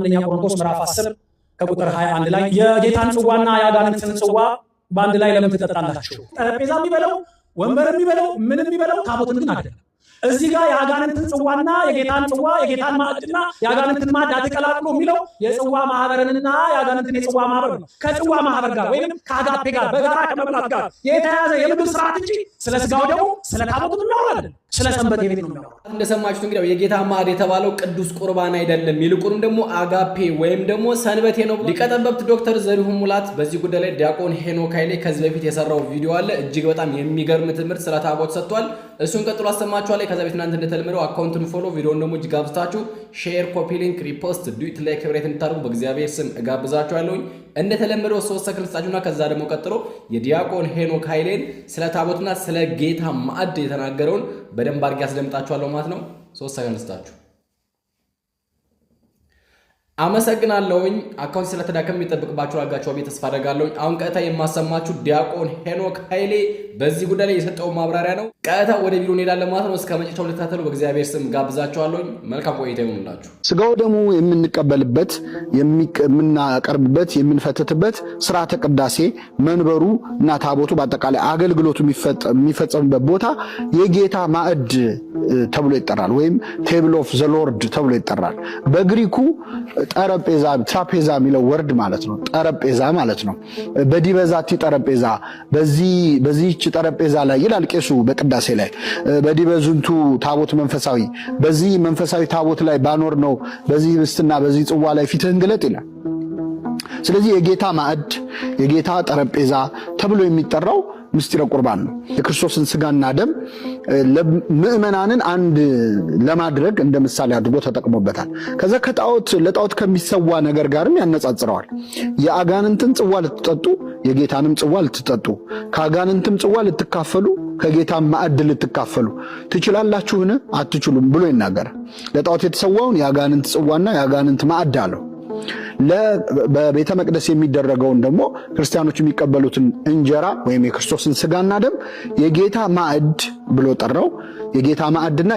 አንደኛ ቆሮንቶስ ምዕራፍ 10 ከቁጥር 21 ላይ የጌታን ጽዋና የአጋንንትን ጽዋ በአንድ ላይ ለምን ትጠጣላችሁ? ጠረጴዛ የሚበለው ወንበር የሚበለው ምን የሚበለው ታቦትን ግን አይደለም። እዚህ ጋር የአጋንንትን ጽዋና የጌታን ጽዋ የጌታን ማዕድና የአጋንንትን ማዕድ አትቀላቅሉ የሚለው የጽዋ ማህበርንና የአጋንንትን የጽዋ ማህበር ነው። ከጽዋ ማህበር ጋር ወይም ከአጋፔ ጋር በጋራ ከመብላት ጋር የተያዘ የምግብ ስርዓት እንጂ ስለ ስጋው ደግሞ ስለ ታቦቱ የሚያወራ አይደለም። ስለ ሰንበት ቤት ነው የሚያወራ። እንደሰማችሁት እንግዲህ የጌታ ማዕድ የተባለው ቅዱስ ቁርባን አይደለም፣ ይልቁንም ደግሞ አጋፔ ወይም ደግሞ ሰንበቴ ነው። ሊቀ ጠበብት ዶክተር ዘሪሁን ሙላት በዚህ ጉዳይ ላይ ዲያቆን ሄኖክ ኃይሌ ከዚህ በፊት የሰራው ቪዲዮ አለ። እጅግ በጣም የሚገርም ትምህርት ስለ ታቦት ሰጥቷል። እሱን ቀጥሎ አሰማችኋለሁ። ከዛ ቤት እናንተ እንደተለመደው አካውንቱን ፎሎ፣ ቪዲዮውን ደግሞ እጅግ አብዝታችሁ ሼር፣ ኮፒ ሊንክ፣ ሪፖስት፣ ዱት ላይ ክብሬት እንድታደርጉ በእግዚአብሔር ስም እጋብዛችኋለሁ። እንደተለመደው 3 ሰከንድ ስጣችሁና ከዛ ደግሞ ቀጥሎ የዲያቆን ሄኖክ ኃይሌን ስለ ታቦትና ስለ ጌታ ማዕድ የተናገረውን በደንብ አድርጌ አስደምጣችኋለሁ ማለት ነው። 3 ሰከንድ ስጣችሁ። አመሰግናለሁኝ። አካውንት ስለተዳከም የሚጠብቅባችሁ አጋቸው ቤት ተስፋ አደርጋለሁ። አሁን ቀጥታ የማሰማችሁ ዲያቆን ሄኖክ ኃይሌ በዚህ ጉዳይ ላይ የሰጠው ማብራሪያ ነው። ቀጥታ ወደ ቪዲዮ እንሄዳለን ማለት ነው። እስከ መጨረሻው ልትከታተሉ በእግዚአብሔር ስም ጋብዛችኋለሁ። መልካም ቆይታ ይሁንላችሁ። ስጋው ደግሞ የምንቀበልበት የምናቀርብበት የምንፈትትበት ስርዓተ ቅዳሴ መንበሩ እና ታቦቱ በአጠቃላይ አገልግሎቱ የሚፈጸምበት ቦታ የጌታ ማዕድ ተብሎ ይጠራል፣ ወይም ቴብል ኦፍ ዘ ሎርድ ተብሎ ይጠራል። በግሪኩ ጠረጴዛ ትራፔዛ የሚለው ወርድ ማለት ነው። ጠረጴዛ ማለት ነው። በዲበዛቲ ጠረጴዛ በዚህች ጠረጴዛ ላይ ይላል ቄሱ በቅዳሴ ላይ በዲበዙንቱ ታቦት መንፈሳዊ በዚህ መንፈሳዊ ታቦት ላይ ባኖር ነው በዚህ ህብስትና በዚህ ጽዋ ላይ ፊትህን ግለጥ ይላል። ስለዚህ የጌታ ማዕድ የጌታ ጠረጴዛ ተብሎ የሚጠራው ምስጢረ ቁርባን ነው። የክርስቶስን ስጋና ደም ለምእመናንን አንድ ለማድረግ እንደ ምሳሌ አድርጎ ተጠቅሞበታል። ከዛ ለጣዖት ከሚሰዋ ነገር ጋርም ያነጻጽረዋል። የአጋንንትን ጽዋ ልትጠጡ የጌታንም ጽዋ ልትጠጡ ከአጋንንትም ጽዋ ልትካፈሉ ከጌታም ማዕድ ልትካፈሉ ትችላላችሁን? አትችሉም ብሎ ይናገራል። ለጣዖት የተሰዋውን የአጋንንት ጽዋና የአጋንንት ማዕድ አለው። በቤተ መቅደስ የሚደረገውን ደግሞ ክርስቲያኖች የሚቀበሉትን እንጀራ ወይም የክርስቶስን ስጋና ደም የጌታ ማዕድ ብሎ ጠራው። የጌታ ማዕድና